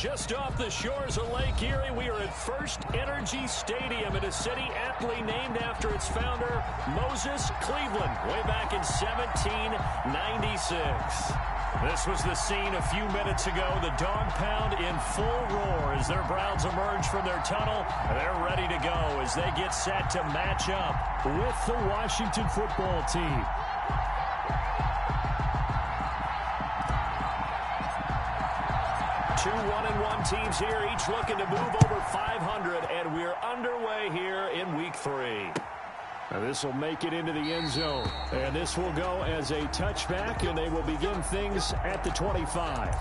Just off the shores of Lake Erie, we are at First Energy Stadium in a city aptly named after its founder, Moses Cleveland, way back in 1796. This was the scene a few minutes ago. The dog pound in full roar as their Browns emerge from their tunnel. They're ready to go as they get set to match up with the Washington football team. Two 1-1 teams here, each looking to move over 500, and we're underway here in Week 3. Now this will make it into the end zone, and this will go as a touchback, and they will begin things at the 25.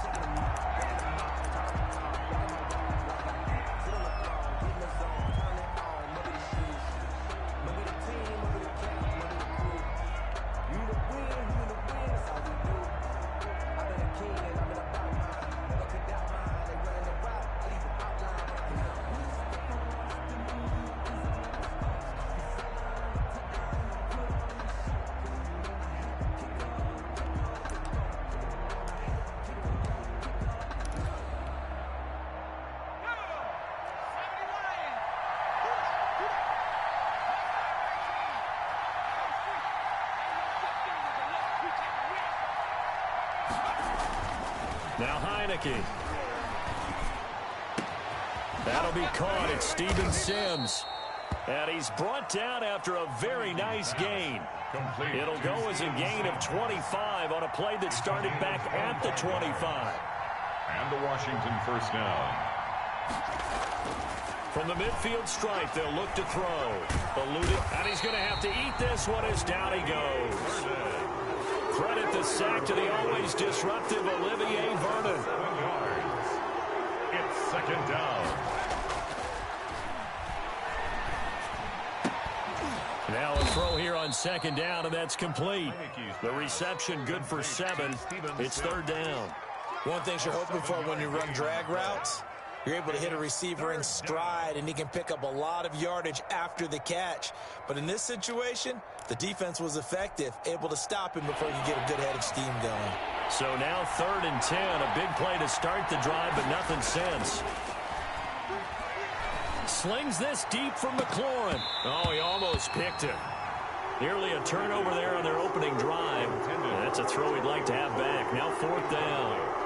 Now Heineke. That'll be caught. It's Steven Sims. And he's brought down after a very nice gain. It'll go as a gain of 25 on a play that started back at the 25. And the Washington first down. From the midfield stripe, they'll look to throw. Eluded, and he's going to have to eat this one as down he goes. Credit the sack to the always disruptive Olivier Vernon. It's second down. Now a throw here on second down, and that's complete. The reception good for 7. It's third down. One thing you're hoping for when you run drag routes, you're able to hit a receiver in stride, and he can pick up a lot of yardage after the catch. But in this situation, the defense was effective, able to stop him before he could get a good head of steam going. So now 3rd and 10, a big play to start the drive, but nothing since. Slings this deep from McLaurin. Oh, he almost picked it. Nearly a turnover there on their opening drive. That's a throw he'd like to have back. Now 4th down.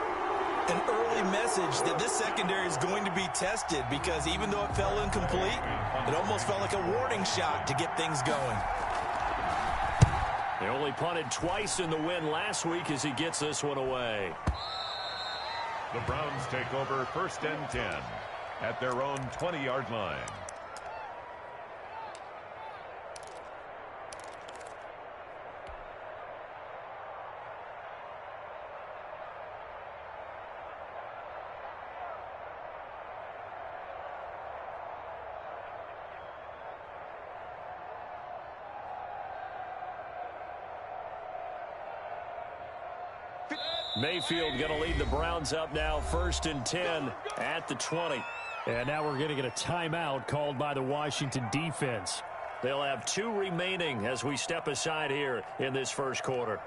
An early message that this secondary is going to be tested, because even though it fell incomplete, it almost felt like a warning shot to get things going. They only punted twice in the win last week as he gets this one away. The Browns take over 1st and 10 at their own 20-yard line. Mayfield going to lead the Browns up now, 1st and 10 at the 20. And now we're going to get a timeout called by the Washington defense. They'll have 2 remaining as we step aside here in this first quarter.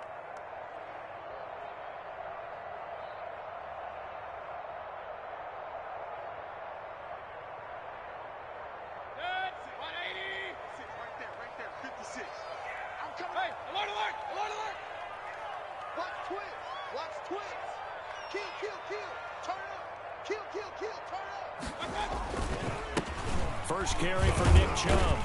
First carry for Nick Chubb.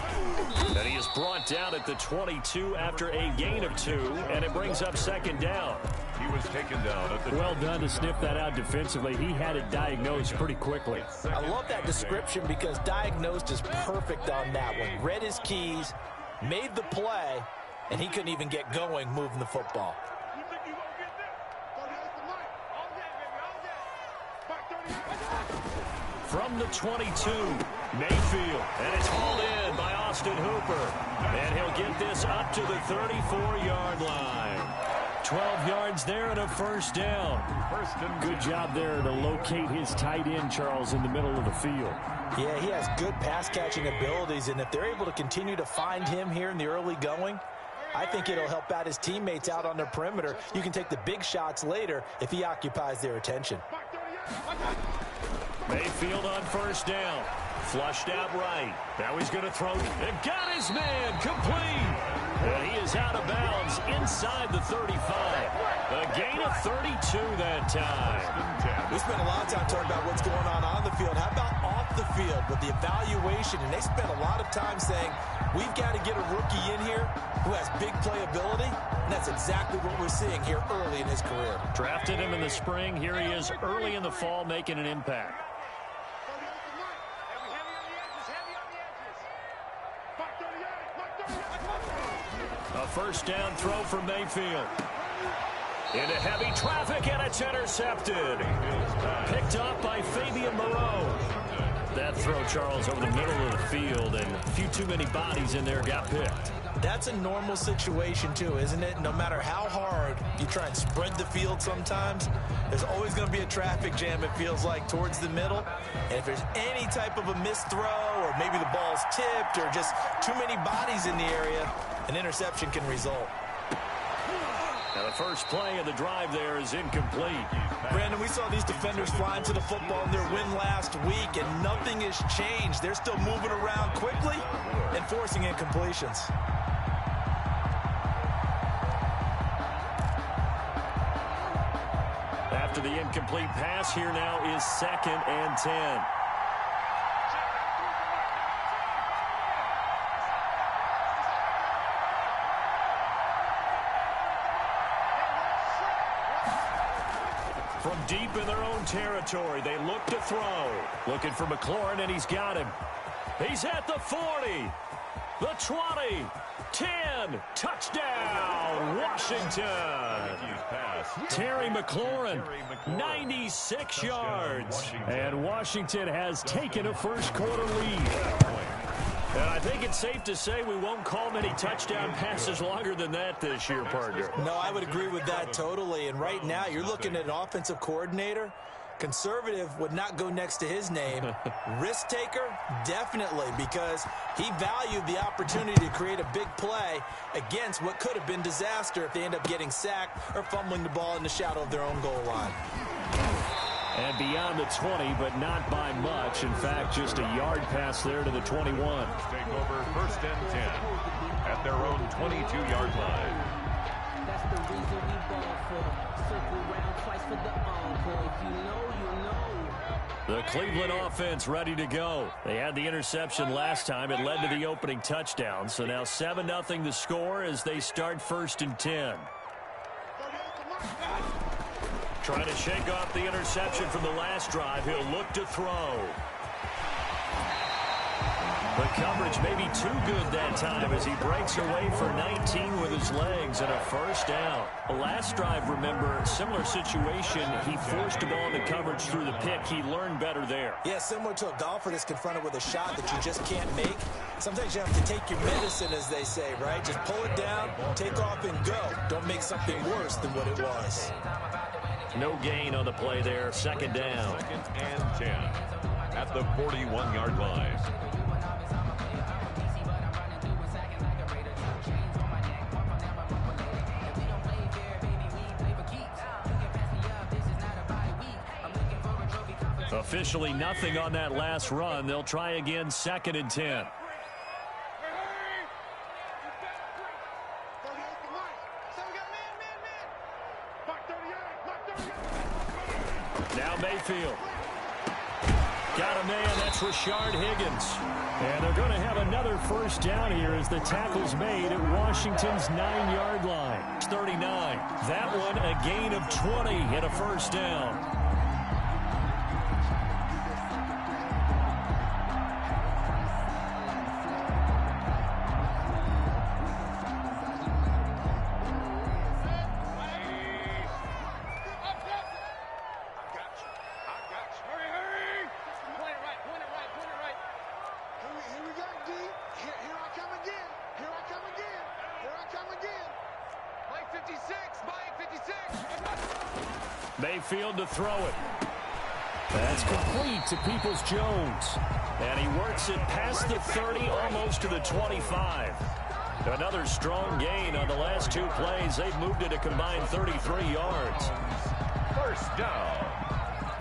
And he is brought down at the 22 after a gain of 2, and it brings up 2nd down. He was taken down at the... Well done to sniff that out defensively. He had it diagnosed pretty quickly. I love that description, because diagnosed is perfect on that one. Read his keys, made the play, and he couldn't even get going moving the football. From the 22, Mayfield, and it's hauled in by Austin Hooper. And he'll get this up to the 34-yard line. 12 yards there and a first down. Good job there to locate his tight end, Charles, in the middle of the field. Yeah, he has good pass-catching abilities, and if they're able to continue to find him here in the early going, I think it'll help out his teammates out on their perimeter. You can take the big shots later if he occupies their attention. Mayfield on first down. Flushed out right. Now he's going to throw. And got his man. Complete. And he is out of bounds inside the 35. A gain of 32 that time. We spent a lot of time talking about what's going on the field. How about off the field with the evaluation? And they spent a lot of time saying, we've got to get a rookie in here who has big playability. And that's exactly what we're seeing here early in his career. Drafted him in the spring. Here he is early in the fall making an impact. A first down throw from Mayfield. Into heavy traffic, and it's intercepted. Picked up by Fabian Moreau. That throw, Charles, over the middle of the field, and a few too many bodies in there got picked. That's a normal situation, too, isn't it? No matter how hard you try and spread the field sometimes, there's always going to be a traffic jam, it feels like, towards the middle. And if there's any type of a missed throw, or maybe the ball's tipped, or just too many bodies in the area, an interception can result. Now the first play of the drive there is incomplete. Brandon, we saw these defenders flying to the football in their win last week, and nothing has changed. They're still moving around quickly and forcing incompletions. After the incomplete pass, here now is 2nd and 10. From deep in their own territory, they look to throw. Looking for McLaurin, and he's got him. He's at the 40, the 20, 10, touchdown, Washington. Terry McLaurin, 96 yards. And Washington has taken a first-quarter lead. And I think it's safe to say we won't call many touchdown passes longer than that this year, partner. No, I would agree with that totally. And right now, you're looking at an offensive coordinator. Conservative would not go next to his name. Risk taker, definitely, because he valued the opportunity to create a big play against what could have been disaster if they end up getting sacked or fumbling the ball in the shadow of their own goal line. And beyond the 20, but not by much. In fact, just a yard pass there to the 21. Take over 1st and 10 at their own 22-yard line. That's the reason we ball for. Circle round twice for the encore. If you know, you know. The Cleveland offense ready to go. They had the interception last time. It led to the opening touchdown. So now 7-0 the score as they start 1st and 10. Trying to shake off the interception from the last drive. He'll look to throw. The coverage may be too good that time as he breaks away for 19 with his legs and a first down. The last drive, remember, similar situation. He forced the ball into coverage through the pick. He learned better there. Yeah, similar to a golfer that's confronted with a shot that you just can't make. Sometimes you have to take your medicine, as they say, right? Just pull it down, take off, and go. Don't make something worse than what it was. No gain on the play there. 2nd down. 2nd and 10 at the 41-yard line. Officially nothing on that last run. They'll try again 2nd and 10. Now Mayfield. Got a man, that's Rashard Higgins. And they're going to have another first down here as the tackle's made at Washington's 9-yard line. It's 39. That one a gain of 20 and a first down. Mayfield to throw it. That's complete to Peoples-Jones. And he works it past the 30, almost to the 25. Another strong gain on the last 2 plays. They've moved it a combined 33 yards. First down.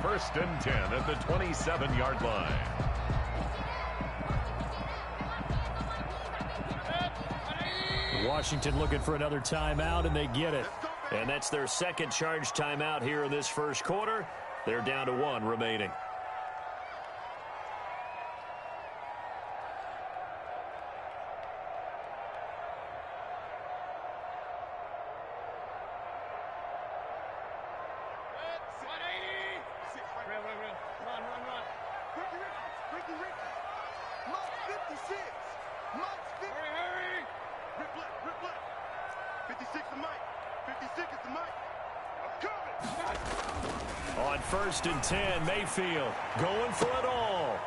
First and 10 at the 27-yard line. Washington looking for another timeout, and they get it. And that's their second charge timeout here in this first quarter. They're down to one remaining. On first and 10, Mayfield going for it all.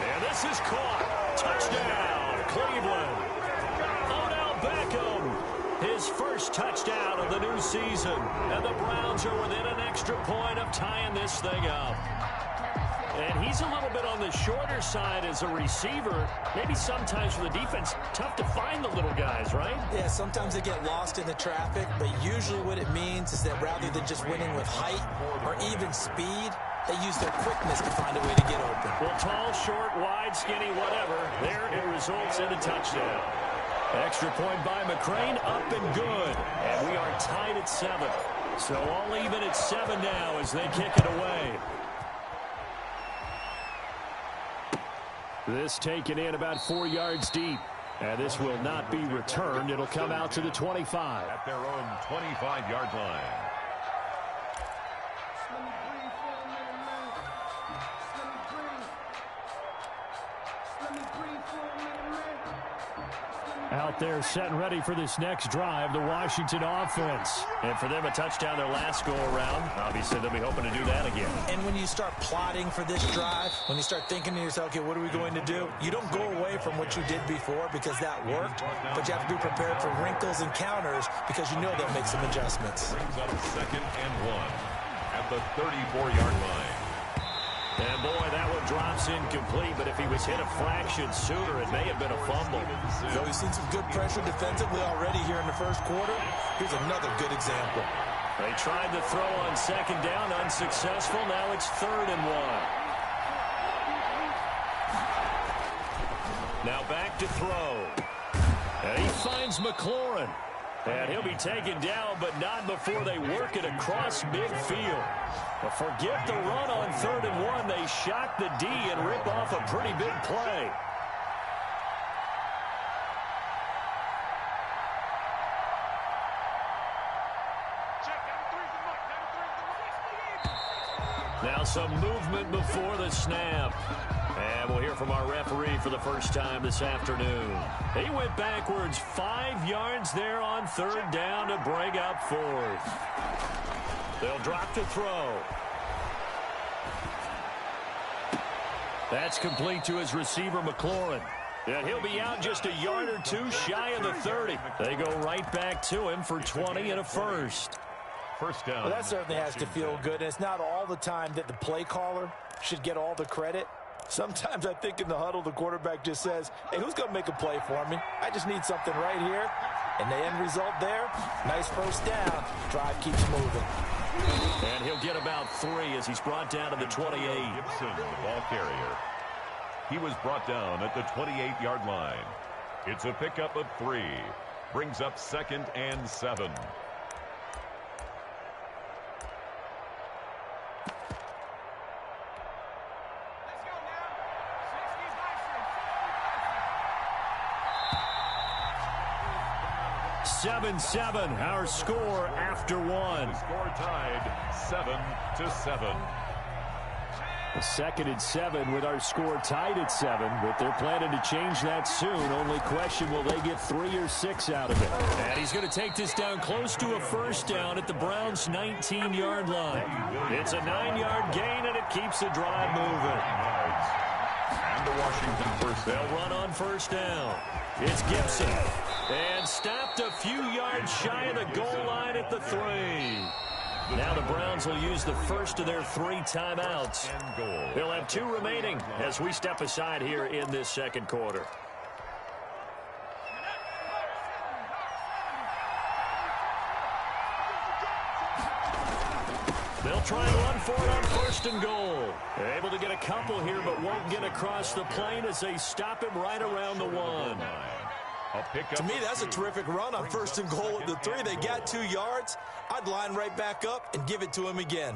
And this is caught. Touchdown, Cleveland. Odell Beckham, his first touchdown of the new season. And the Browns are within an extra point of tying this thing up. And he's a little bit on the shorter side as a receiver. Maybe sometimes for the defense, tough to find the little guys, right? Yeah, sometimes they get lost in the traffic, but usually what it means is that rather than just winning with height or even speed, they use their quickness to find a way to get open. Well, tall, short, wide, skinny, whatever, there it results in a touchdown. Extra point by McCrane, up and good. And we are tied at 7. So all even at 7 now as they kick it away. This taken in about 4 yards deep. And this will not be returned. It'll come out to the 25. At their own 25-yard line. Out there set and ready for this next drive, the Washington offense. And for them, a touchdown their last go-around. Obviously, they'll be hoping to do that again. And when you start plotting for this drive, when you start thinking to yourself, okay, what are we going to do? You don't go away from what you did before because that worked, but you have to be prepared for wrinkles and counters because you know they'll make some adjustments. Brings up second and 1 at the 34-yard line. And boy, that one drops incomplete, but if he was hit a fraction sooner, it may have been a fumble. So we've seen some good pressure defensively already here in the first quarter. Here's another good example. They tried to throw on second down, unsuccessful. Now it's 3rd and 1. Now back to throw. And he finds McLaurin. And he'll be taken down, but not before they work it across midfield. But forget the run on 3rd and 1. They shock the D and rip off a pretty big play. Now some movement before the snap. And we'll hear from our referee for the first time this afternoon. He went backwards 5 yards there on 3rd down to bring up 4th. They'll drop to throw. That's complete to his receiver, McLaurin. And he'll be out just a yard or 2 shy of the 30. They go right back to him for 20 and a first. First down. Well, that certainly has to feel good. And it's not all the time that the play caller should get all the credit. Sometimes I think in the huddle, the quarterback just says, hey, who's going to make a play for me? I just need something right here. And the end result there, nice first down. Drive keeps moving. And he'll get about 3 as he's brought down to the 28. Gibson, the ball carrier. He was brought down at the 28-yard line. It's a pickup of 3. Brings up 2nd and 7. Seven, our score after 1. The score tied 7-7. 2nd and 7 with our score tied at 7, but they're planning to change that soon. Only question, will they get 3 or 6 out of it? And he's going to take this down close to a first down at the Browns' 19-yard line. It's a 9-yard gain, and it keeps the drive moving. And the Washington first down. They'll run on first down. It's Gibson. And stopped a few yards shy of the goal line at the 3. Now the Browns will use the first of their 3 timeouts. They'll have 2 remaining as we step aside here in this second quarter. They'll try and run for it on 1st and goal. Able to get a couple here, but won't get across the plane as they stop him right around the 1. To me, that's a terrific run on 1st and goal at the 3. They got 2 yards. I'd line right back up and give it to him again.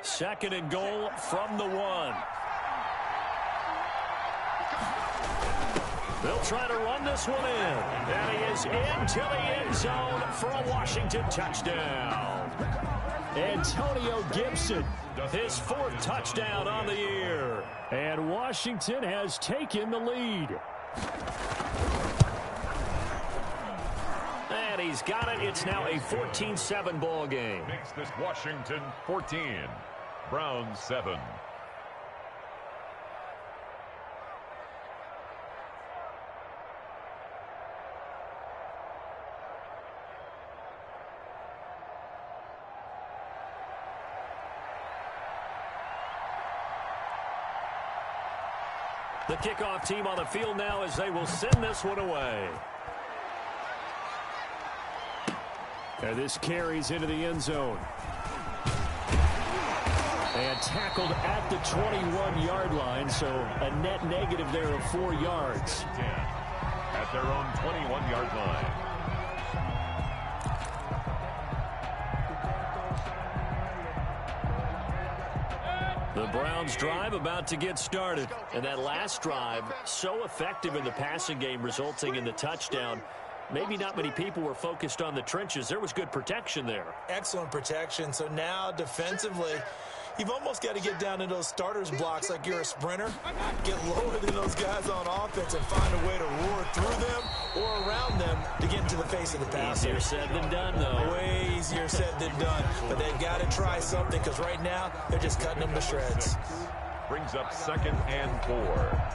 Second and goal from the 1. They'll try to run this one in. And he is into the end zone for a Washington touchdown. Antonio Gibson, his 4th touchdown on the year. And Washington has taken the lead. And he's got it. It's now a 14-7 ball game. Makes this Washington 14. Browns 7. The kickoff team on the field now as they will send this one away. And this carries into the end zone. And tackled at the 21-yard line, so a net negative there of 4 yards. At their own 21-yard line. The Browns drive about to get started. And that last drive, so effective in the passing game, resulting in the touchdown. Maybe not many people were focused on the trenches. There was good protection there. Excellent protection. So now defensively, you've almost got to get down to those starters blocks like you're a sprinter. Get lower than those guys on offense and find a way to roar through them or around them to get into the face of the passer. Easier said than done, though. Way easier said than done. But they've got to try something because right now they're just cutting them to shreds. Brings up 2nd and 4.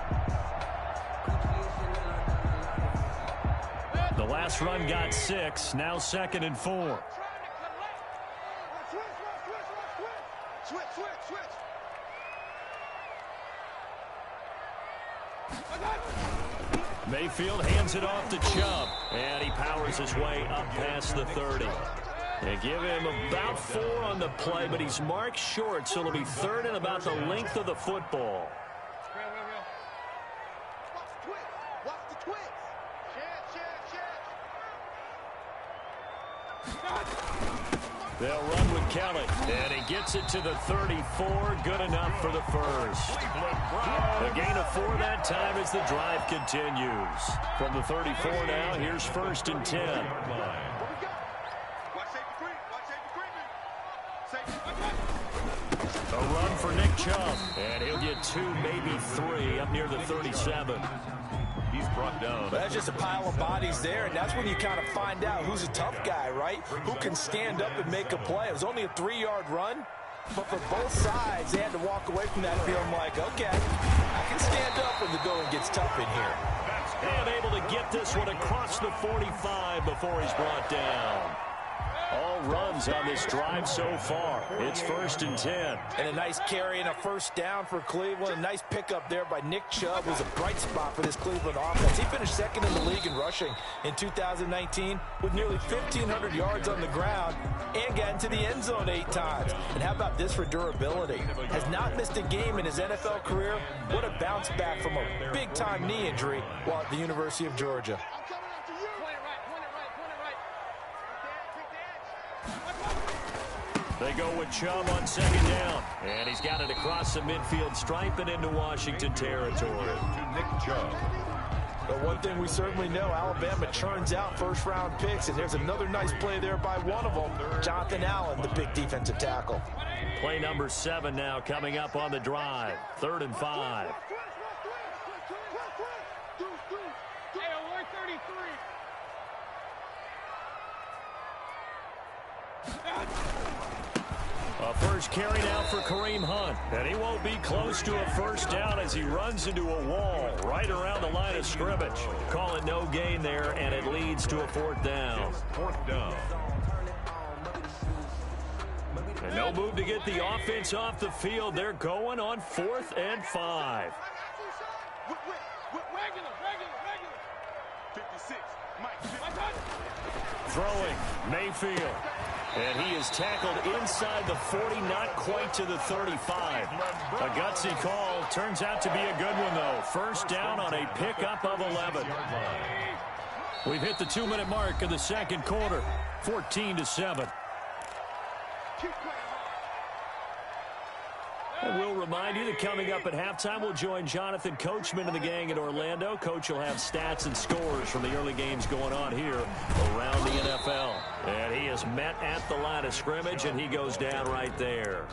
The last run got 6. Now 2nd and 4. Mayfield hands it off to Chubb, and he powers his way up past the 30. They give him about 4 on the play, but he's marked short, so it'll be 3rd and about the length of the football. They'll run with Kelly, and he gets it to the 34. Good enough for the first. A gain of 4 that time as the drive continues. From the 34 now, here's 1st and 10. A run for Nick Chubb, and he'll get 2, maybe 3, up near the 37. He's brought down. That's just a pile of bodies there, and that's when you kind of find out who's a tough guy, right? Who can stand up and make a play. It was only a 3-yard run, but for both sides, they had to walk away from that feeling like, okay, I can stand up when the going gets tough in here. And able to get this one across the 45 before he's brought down. All runs on this drive so far. It's 1st and 10. And a nice carry and a first down for Cleveland. A nice pickup there by Nick Chubb, who's a bright spot for this Cleveland offense. He finished 2nd in the league in rushing in 2019 with nearly 1,500 yards on the ground and got into the end zone 8 times. And how about this for durability? Has not missed a game in his NFL career. What a bounce back from a big-time knee injury while at the University of Georgia. They go with Chubb on 2nd down. And he's got it across the midfield stripe and into Washington territory. To Nick Chubb. But one thing we certainly know, Alabama churns out first-round picks, and there's another nice play there by one of them, Jonathan Allen, the big defensive tackle. Play number 7 now coming up on the drive. 3rd and 5. A first carry now for Kareem Hunt. And he won't be close to a first down as he runs into a wall right around the line of scrimmage. Call it no gain there, and it leads to a 4th down. 4th down. And no move to get the offense off the field. They're going on 4th and 5. Throwing, Mayfield. And he is tackled inside the 40, not quite to the 35. A gutsy call. Turns out to be a good one, though. First down on a pickup of 11. We've hit the 2-minute mark of the second quarter. 14-7. And we'll remind you that coming up at halftime, we'll join Jonathan Coachman and the gang in Orlando. Coach will have stats and scores from the early games going on here around the NFL. And he is met at the line of scrimmage, and he goes down right there.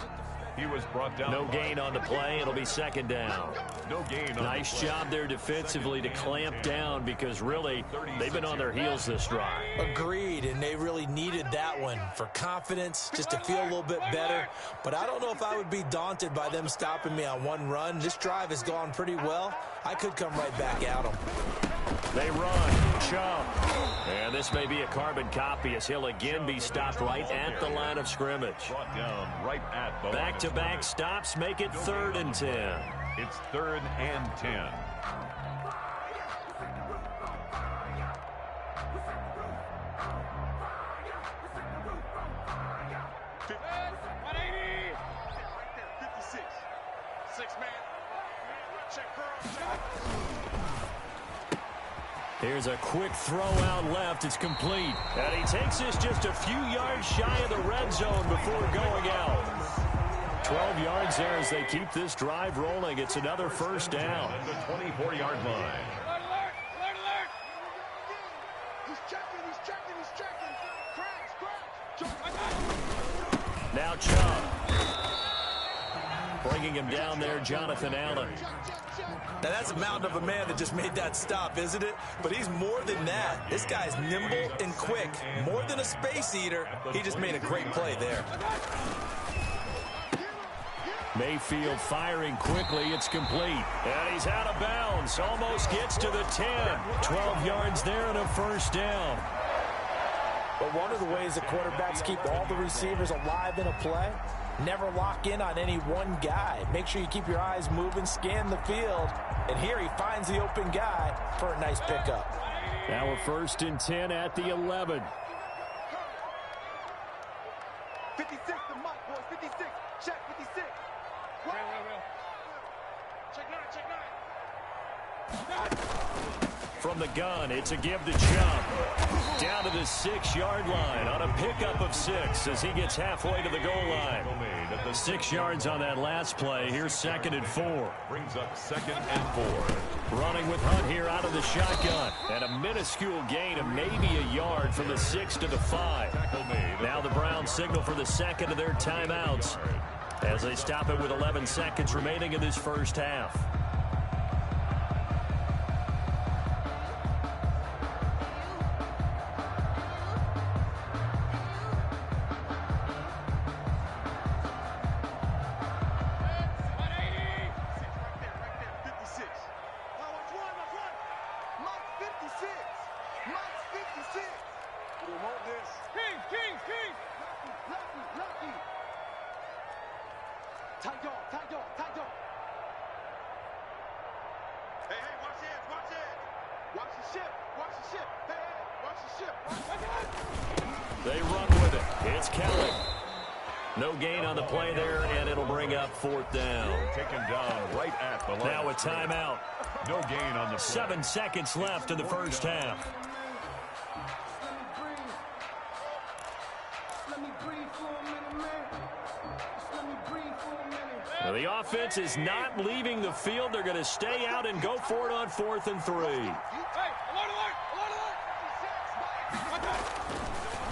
He was brought down. No gain on the play. It'll be second down. No gain on Nice job there defensively to clamp down because, really, they've been on their heels this drive. Agreed, and they really needed that one for confidence, just to feel a little bit better. But I don't know if I would be daunted by them stopping me on one run. This drive has gone pretty well. I could come right back at them. They run. Chubb. And this may be a carbon copy as he'll again be stopped right at the line of scrimmage. Brought down right at the Back-to-back stops make it 3rd and 10. It's 3rd and 10. Here's a quick throw out left. It's complete. And he takes this just a few yards shy of the red zone before going out. 12 yards there as they keep this drive rolling. It's another first down. At the 24-yard line. Now Chubb. Bringing him down there, Jonathan Allen. Now, that's a mountain of a man that just made that stop, isn't it? But he's more than that. This guy's nimble and quick. More than a space eater. He just made a great play there. Mayfield firing quickly. It's complete. And he's out of bounds. Almost gets to the 10. 12 yards there and a first down. But one of the ways that quarterbacks keep all the receivers alive in a play, never lock in on any one guy. Make sure you keep your eyes moving, scan the field. And here he finds the open guy for a nice pickup. Now we're 1st and 10 at the 11. 56, the mic, boys. 56. Check 56. Check 9. From the gun, it's a give to Chubb. Down to the 6-yard line on a pickup of 6 as he gets halfway to the goal line. 6 yards on that last play. Here's 2nd and 4. Brings up 2nd and 4. Running with Hunt here out of the shotgun. And a minuscule gain of maybe a yard from the 6 to the 5. Now the Browns signal for the second of their timeouts as they stop it with 11 seconds remaining in this first half. They run with it. It's Kelly. No gain on the play there, and it'll bring up 4th down. Taken down right at the line. Now a timeout. No gain on the 7 seconds left in the first half. Now the offense is not leaving the field. They're going to stay out and go for it on 4th and 3.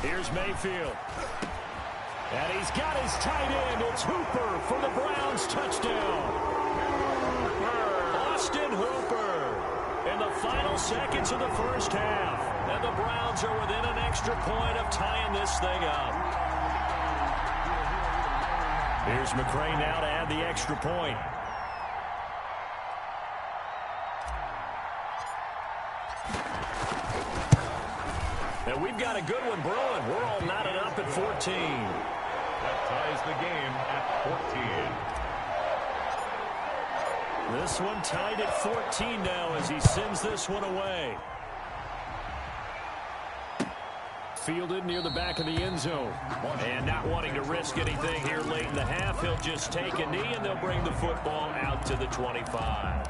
Here's Mayfield. And he's got his tight end. It's Hooper for the Browns touchdown. Austin Hooper in the final seconds of the first half. And the Browns are within an extra point of tying this thing up. Here's McCray now to add the extra point. And we've got a good one brewing. We're all knotted up at 14. That ties the game at 14. This one tied at 14 now as he sends this one away. Fielded near the back of the end zone. And not wanting to risk anything here late in the half, he'll just take a knee and they'll bring the football out to the 25.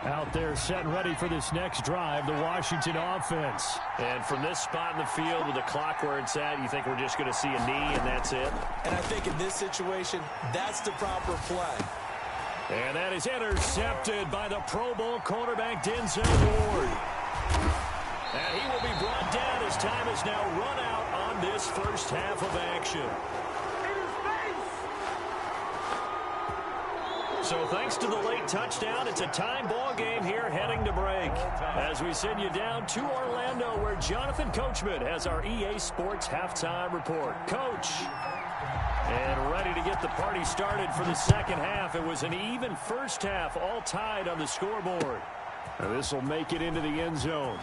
Out there set and ready for this next drive, the Washington offense. And from this spot in the field with the clock where it's at, you think we're just going to see a knee and that's it? And I think in this situation, that's the proper play. And that is intercepted by the Pro Bowl cornerback Denzel Ward. And he will be brought down as time is now run out on this first half of action. So thanks to the late touchdown, it's a time ball game here heading to break. As we send you down to Orlando where Jonathan Coachman has our EA Sports halftime report. Coach. And ready to get the party started for the second half. It was an even first half, all tied on the scoreboard. This will make it into the end zone.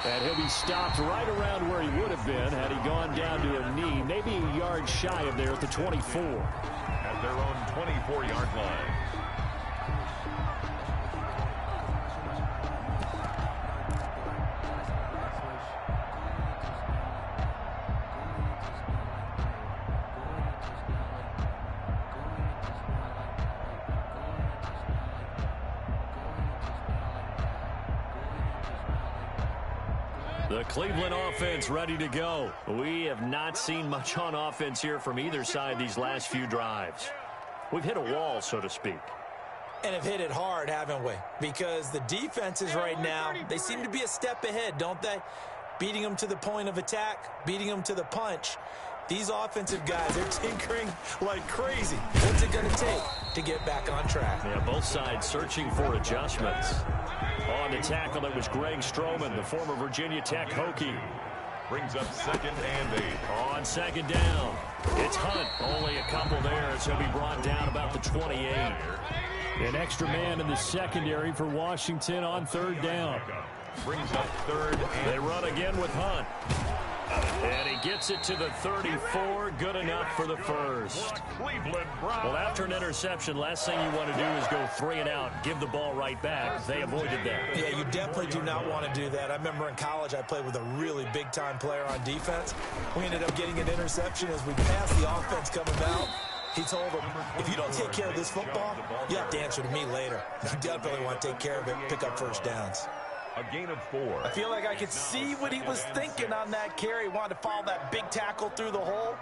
And he'll be stopped right around where he would have been had he gone down to a knee, maybe a yard shy of there at the 24. At their own 24-yard line. The Cleveland offense ready to go. We have not seen much on offense here from either side these last few drives. We've hit a wall, so to speak. And have hit it hard, haven't we? Because the defenses right now, they seem to be a step ahead, don't they? Beating them to the point of attack, beating them to the punch. These offensive guys, they're tinkering like crazy. What's it going to take to get back on track? Yeah, both sides searching for adjustments. On the tackle, it was Greg Stroman, the former Virginia Tech Hokie. Brings up 2nd and 8. On second down, it's Hunt. Only a couple there as he'll be brought down about the 28. An extra man in the secondary for Washington on 3rd down. Brings up 3rd and they run again with Hunt. And he gets it to the 34. Good enough for the first. Well, after an interception, last thing you want to do is go 3 and out, give the ball right back. They avoided that. Yeah, you definitely do not want to do that. I remember in college I played with a really big-time player on defense. We ended up getting an interception as we passed the offense coming out. He told him, if you don't take care of this football, you have to answer to me later. You definitely want to take care of it, pick up first downs. a gain of 4. I feel like I could see what he was thinking on that carry. Wanted to follow that big tackle through the hole.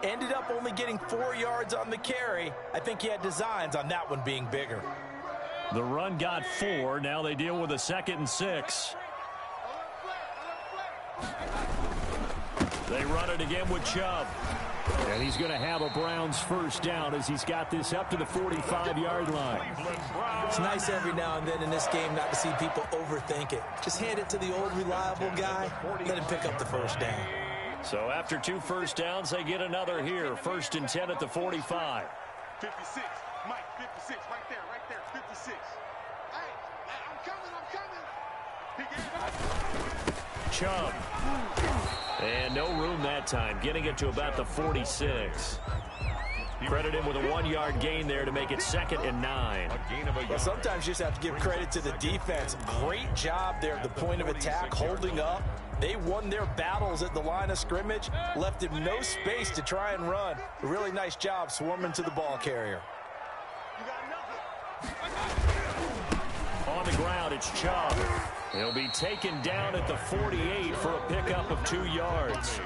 Ended up only getting 4 yards on the carry. I think he had designs on that one being bigger. The run got 4. Now they deal with a 2nd and 6. They run it again with Chubb. And he's going to have a Browns first down as he's got this up to the 45-yard line. It's nice every now and then in this game not to see people overthink it. Just hand it to the old reliable guy. Let him pick up the first down. So after 2 first downs, they get another here. 1st and 10 at the 45. 56, Mike, 56, right there, 56. Hey, I'm coming. He gave up. Chubb. And no room that time, getting it to about the 46. Credit him with a 1-yard gain there to make it 2nd and 9. Well, sometimes you just have to give credit to the defense. Great job there at the point of attack, holding up. They won their battles at the line of scrimmage, left him no space to try and run. A really nice job swarming to the ball carrier. On the ground, it's Chubb. He'll be taken down at the 48 for a pickup of 2 yards.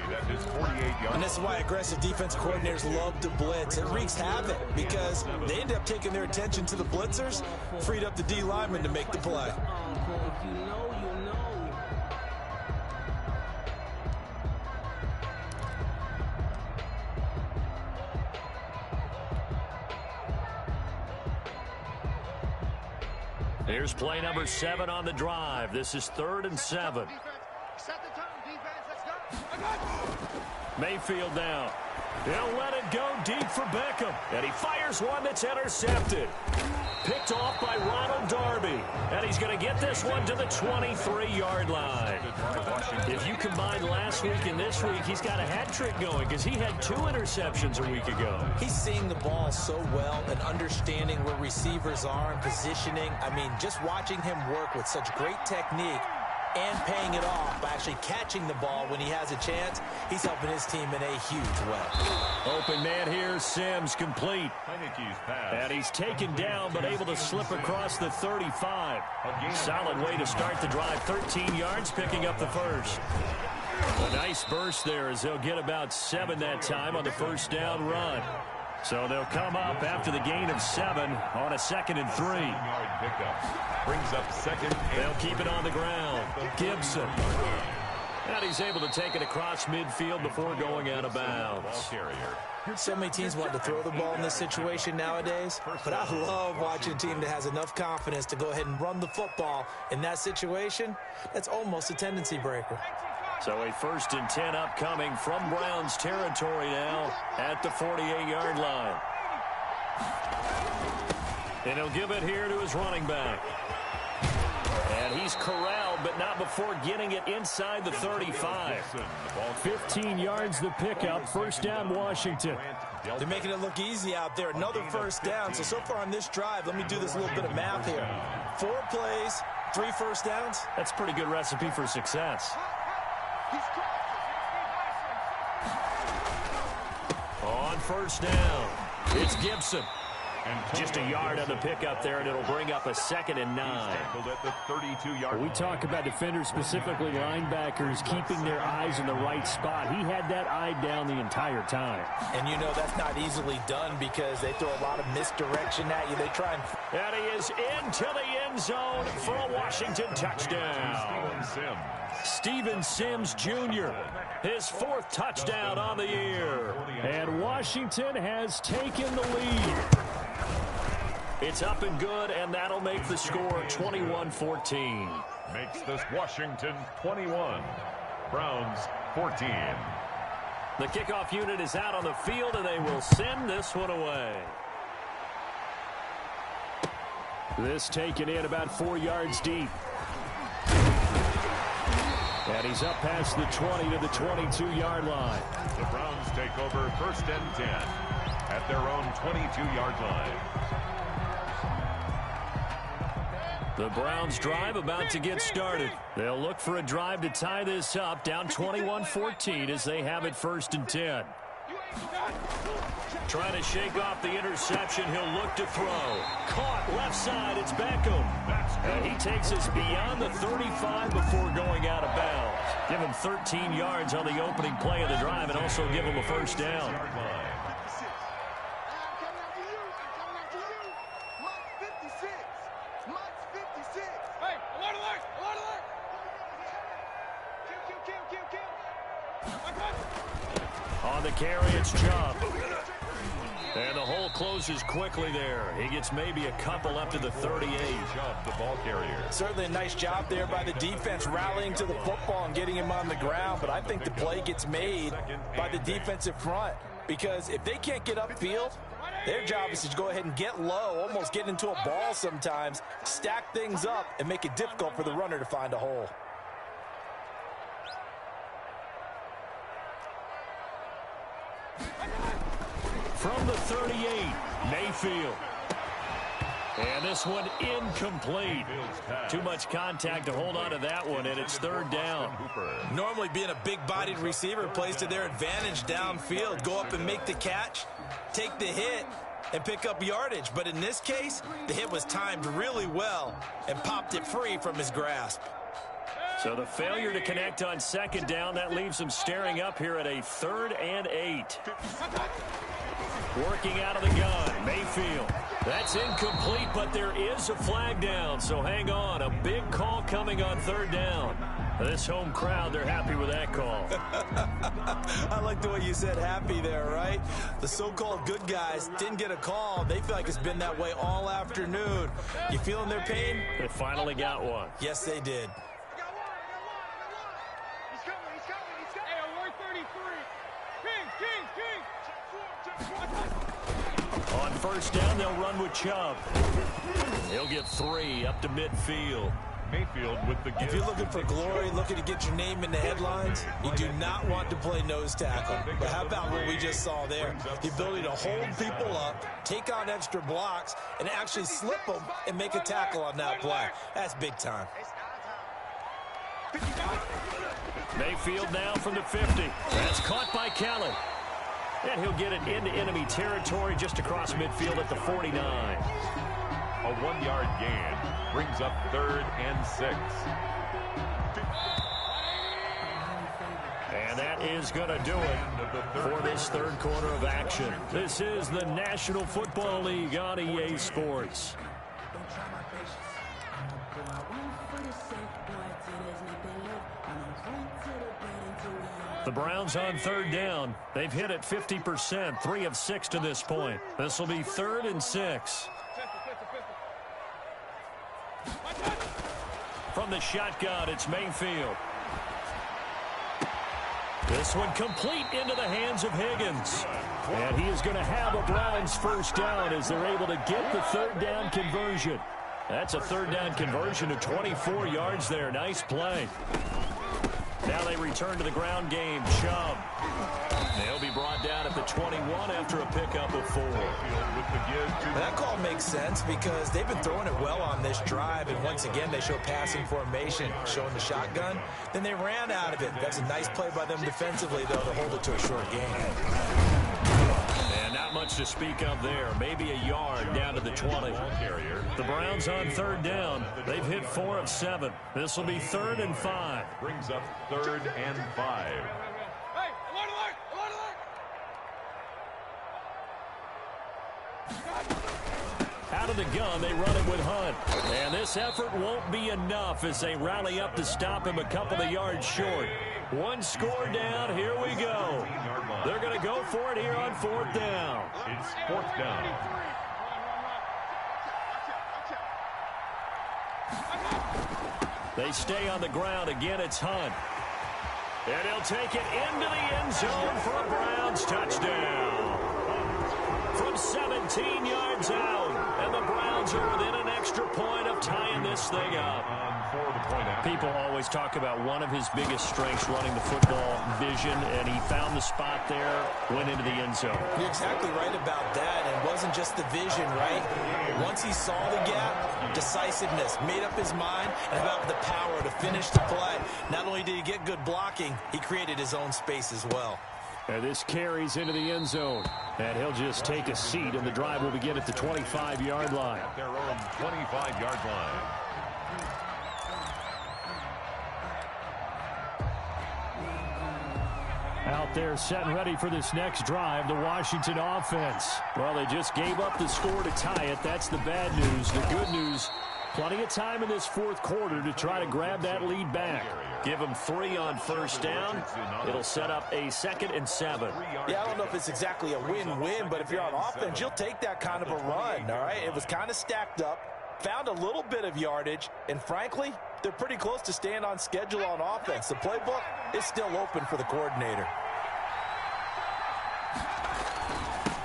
And this is why aggressive defense coordinators love to blitz. It wreaks havoc because they end up taking their attention to the blitzers, freed up the D lineman to make the play. Here's play number 7 on the drive. This is 3rd and 7. Mayfield now. He'll let it go deep for Beckham. And he fires one that's intercepted. Picked off by Ronald Darby. And he's going to get this one to the 23-yard line. If you combine last week and this week, he's got a hat trick going because he had 2 interceptions a week ago. He's seeing the ball so well and understanding where receivers are and positioning. I mean, just watching him work with such great technique and paying it off by actually catching the ball when he has a chance, he's helping his team in a huge way. Open man here, Sims complete. And he's taken down but able to slip across the 35. Solid way to start the drive. 13 yards, picking up the first. A nice burst there as they'll get about 7 that time on the first down run. So they'll come up after the gain of 7 on a 2nd and 3. Brings up 2nd. They'll keep it on the ground. Gibson. And he's able to take it across midfield before going out of bounds. So many teams want to throw the ball in this situation nowadays, but I love watching a team that has enough confidence to go ahead and run the football. In that situation, that's almost a tendency breaker. So a 1st and 10 upcoming from Browns territory now at the 48-yard line. And he'll give it here to his running back. And he's corralled, but not before getting it inside the 35. 15 yards the pickup. First down, Washington. They're making it look easy out there. Another first down. So far on this drive, let me do this little bit of math here. 4 plays, 3 first downs. That's a pretty good recipe for success. On first down, it's Gibson. Just a yard on the pickup there, and it'll bring up a 2nd and 9. We talk about defenders, specifically linebackers, keeping their eyes in the right spot. He had that eye down the entire time. And you know that's not easily done because they throw a lot of misdirection at you. They try and... And he is into the end zone for a Washington touchdown. Steven Sims Jr., his 4th touchdown on the year. And Washington has taken the lead. It's up and good, and that'll make the score 21-14. Makes this Washington 21, Browns 14. The kickoff unit is out on the field, and they will send this one away. This taken in about 4 yards deep. And he's up past the 20 to the 22-yard line. The Browns take over 1st and 10 at their own 22-yard line. The Browns drive about to get started. They'll look for a drive to tie this up, down 21-14 as they have it 1st and 10. Trying to shake off the interception. He'll look to throw. Caught left side. It's Beckham. And he takes us beyond the 35 before going out of bounds. Give him 13 yards on the opening play of the drive and also give him a first down. On the carry, it's Chubb. And the hole closes quickly there. He gets maybe a couple up to the 38. Chubb, the ball carrier. Certainly a nice job there by the defense rallying to the football and getting him on the ground. But I think the play gets made by the defensive front. Because if they can't get upfield, their job is to go ahead and get low, almost get into a ball sometimes, stack things up, and make it difficult for the runner to find a hole. From the 38, Mayfield. And this one incomplete. Too much contact to hold on to that one, and it's 3rd down. Normally being a big-bodied receiver plays to their advantage downfield. Go up and make the catch, take the hit, and pick up yardage. But in this case, the hit was timed really well and popped it free from his grasp. So the failure to connect on 2nd down, that leaves him staring up here at a 3rd and 8. Working out of the gun, Mayfield. That's incomplete, but there is a flag down, so hang on. A big call coming on 3rd down. This home crowd, they're happy with that call. I like the way you said happy there, right? The so-called good guys didn't get a call. They feel like it's been that way all afternoon. You feeling their pain? They finally got one. Yes, they did. He's coming. Hey, on 133. Pitch. On first down, they'll run with Chubb. He'll get 3 up to midfield. Mayfield with the give. If you're looking for glory, looking to get your name in the headlines, you do not want to play nose tackle. But how about what we just saw there? The ability to hold people up, take on extra blocks, and actually slip them and make a tackle on that play. That's big time. Mayfield now from the 50. That's caught by Kelly. And he'll get it into enemy territory just across midfield at the 49. A 1-yard gain brings up 3rd and 6. And that is going to do it for this third quarter of action. This is the National Football League on EA Sports. The Browns on third down. They've hit it 50%, 3 of 6 to this point. This will be 3rd and 6. From the shotgun, it's Mayfield. This one complete into the hands of Higgins. And he is going to have a Browns first down as they're able to get the third down conversion. That's a third down conversion to 24 yards there. Nice play. Now they return to the ground game. Chubb. They'll be brought down at the 21 after a pickup of 4. That call makes sense because they've been throwing it well on this drive, and once again they show passing formation, showing the shotgun. Then they ran out of it. That's a nice play by them defensively, though, to hold it to a short gain. And not much to speak of there. Maybe a yard down to the 20. The Browns on third down. They've hit 4 of 7. This will be 3rd and 5. Brings up 3rd and 5. Out of the gun, they run it with Hunt. And this effort won't be enough as they rally up to stop him a couple of yards short. 1 score down. Here we go. They're going to go for it here on 4th down. It's 4th down. They stay on the ground. Again, it's Hunt. And he'll take it into the end zone for a Browns touchdown. From 17 yards out. And the Browns are within an extra point of tying this thing up. People always talk about one of his biggest strengths running the football, vision, and he found the spot there, went into the end zone. You're exactly right about that. It wasn't just the vision, right? Once he saw the gap, decisiveness, made up his mind, and about the power to finish the play. Not only did he get good blocking, he created his own space as well. And this carries into the end zone. And he'll just take a seat, and the drive will begin at the 25-yard line. At their own 25-yard line. Out there set and ready for this next drive, the Washington offense. Well, they just gave up the score to tie it. That's the bad news. The good news, plenty of time in this 4th quarter to try to grab that lead back. Give them 3 on first down. It'll set up a 2nd and 7. Yeah, I don't know if it's exactly a win-win, but if you're on offense, you'll take that kind of a run, all right? It was kind of stacked up, found a little bit of yardage, and frankly, they're pretty close to staying on schedule on offense. The playbook is still open for the coordinator.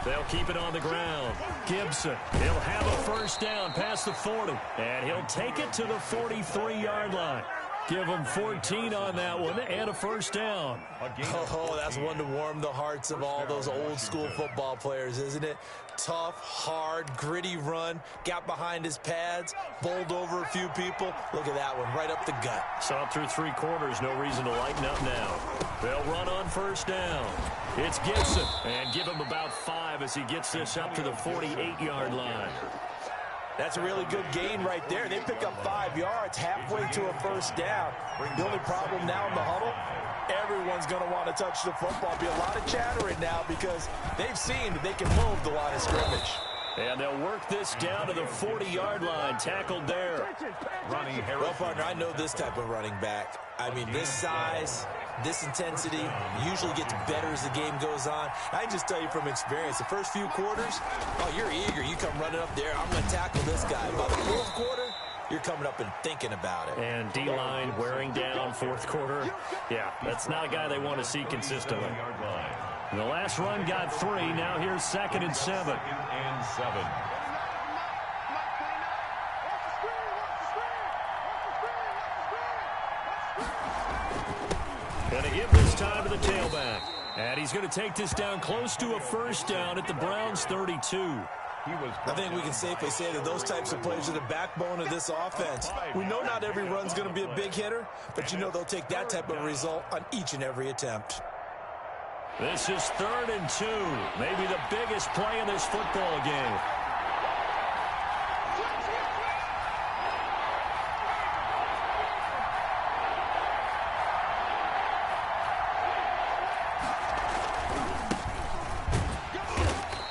They'll keep it on the ground. Gibson, he'll have a first down past the 40, and he'll take it to the 43-yard line. Give him 14 on that one and a first down. Oh, that's one to warm the hearts of all those old-school football players, isn't it? Tough, hard, gritty run, got behind his pads, bowled over a few people. Look at that one, right up the gut. Saw through 3 quarters, no reason to lighten up now. They'll run on first down. It's Gibson, and give him about 5 as he gets this up to the 48-yard line. That's a really good gain right there. They pick up 5 yards halfway to a first down. The only problem now in the huddle, everyone's going to want to touch the football. Be a lot of chattering now because they've seen that they can move the line of scrimmage. And they'll work this down to the 40-yard line. Tackled there. Well, partner, I know this type of running back. I mean, this size, this intensity usually gets better as the game goes on. I can just tell you from experience, the first few quarters, oh, you're eager. You come running up there. I'm going to tackle this guy. By the 4th quarter, you're coming up and thinking about it. And D-line wearing down 4th quarter. Yeah, that's not a guy they want to see consistently. The last run got 3. Now here's 2nd and 7. 2nd and 7. Going to give this time to the tailback. And he's going to take this down close to a first down at the Browns' 32. I think we can safely say that those types of plays are the backbone of this offense. We know not every run's going to be a big hitter, but you know they'll take that type of result on each and every attempt. This is 3rd and 2. Maybe the biggest play in this football game.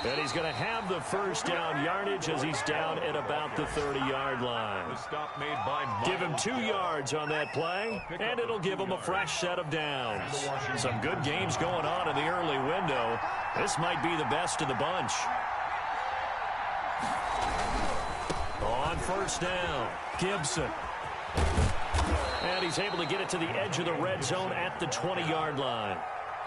And he's going to have the first down yardage as he's down at about the 30-yard line. The stop made by Give him 2 yards on that play, and it'll give him a fresh set of downs. Some good games going on in the early window. This might be the best of the bunch. On first down, Gibson. And he's able to get it to the edge of the red zone at the 20-yard line.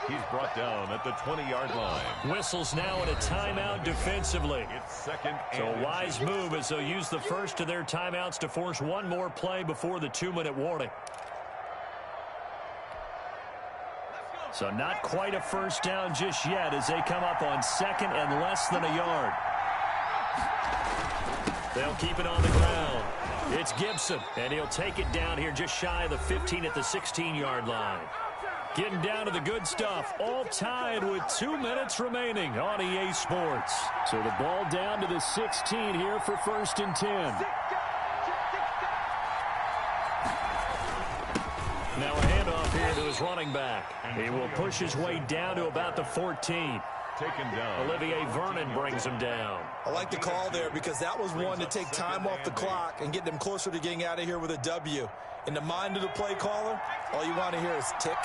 He's brought down at the 20-yard line. Whistles now at a timeout defensively. It's 2nd and So a wise move as they'll use the first of their timeouts to force one more play before the 2-minute warning. So not quite a first down just yet as they come up on 2nd and less than a yard. They'll keep it on the ground. It's Gibson, and he'll take it down here just shy of the 15 at the 16-yard line. Getting down to the good stuff, all tied with 2 minutes remaining on EA Sports. So the ball down to the 16 here for 1st and 10. Now a handoff here to his running back. He will push his way down to about the 14. taken down. Olivier Vernon brings him down. I like the call there because that was one to take time off the clock and get them closer to getting out of here with a W. In the mind of the play caller, all you want to hear is tick,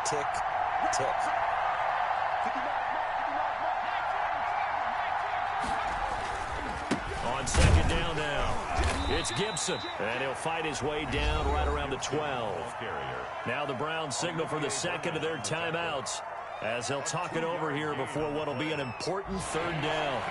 tick, tick. On second down now, it's Gibson, and he'll fight his way down right around the 12. Now the Browns signal for the second of their timeouts as they'll talk it over here before what will be an important third down.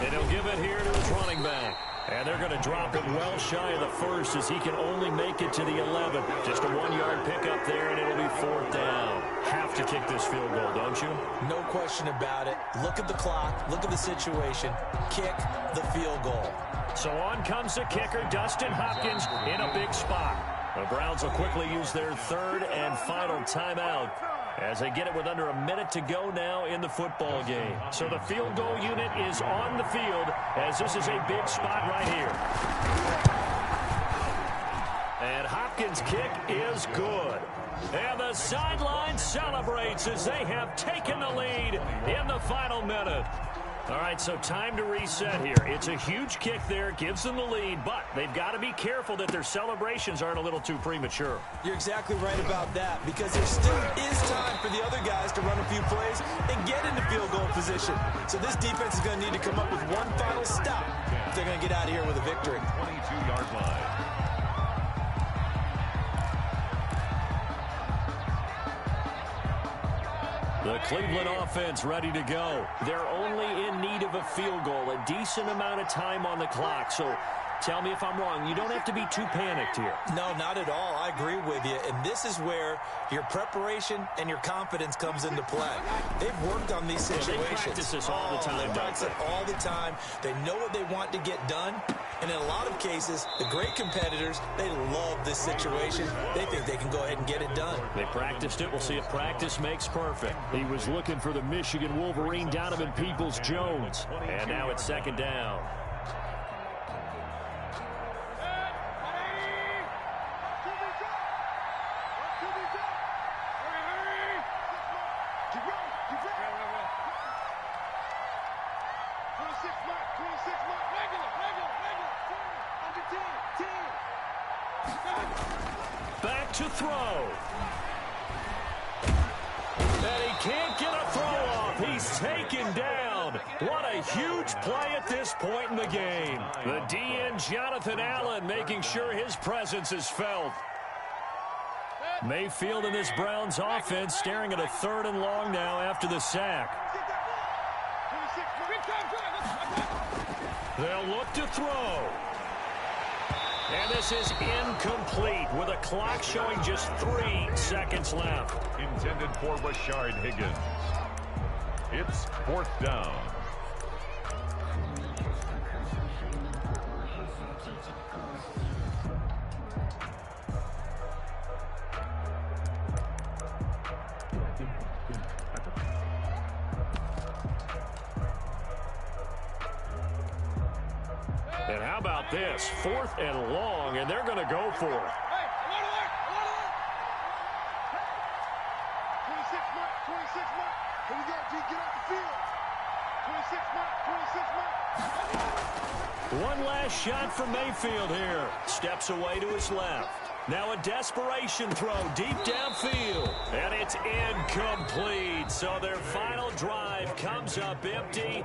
And he'll give it here to his running back. And they're going to drop him well shy of the first as he can only make it to the 11. Just a 1-yard pickup there, and it'll be fourth down. Have to kick this field goal, don't you? No question about it. Look at the clock. Look at the situation. Kick the field goal. So on comes the kicker, Dustin Hopkins, in a big spot. The Browns will quickly use their third and final timeout as they get it with under a minute to go now in the football game. So the field goal unit is on the field as this is a big spot right here. And Hopkins' kick is good. And the sideline celebrates as they have taken the lead in the final minute. All right, so time to reset here. It's a huge kick there, gives them the lead, but they've got to be careful that their celebrations aren't a little too premature. You're exactly right about that because there still is time for the other guys to run a few plays and get into field goal position. So this defense is going to need to come up with one final stop if they're going to get out of here with a victory. 22-yard line. The Cleveland offense ready to go. They're only in need of a field goal, a decent amount of time on the clock. So tell me if I'm wrong. You don't have to be too panicked here. No, not at all. I agree with you. And this is where your preparation and your confidence comes into play. They've worked on these situations. They practice this all the time. They practice it all the time. They know what they want to get done. And in a lot of cases, the great competitors, they love this situation. They think they can go ahead and get it done. They practiced it. We'll see if practice makes perfect. He was looking for the Michigan Wolverine, Donovan Peoples-Jones. And now it's second down. Back to throw. And he can't get a throw off. He's taken down What a huge play at this point in the game. The DN, Jonathan Allen, making sure his presence is felt. Mayfield in this Browns offense staring at a 3rd and long now after the sack. They'll look to throw. And this is incomplete with a clock showing just 3 seconds left. Intended for Rashard Higgins. It's 4th down. And how about this? 4th and long, and they're going to go for it. 26 mark, 26 mark. Here we go, G, get off the field. 26 mark, 26 mark. One last shot for Mayfield here. Steps away to his left. Now a desperation throw deep downfield. And it's incomplete. So their final drive comes up empty.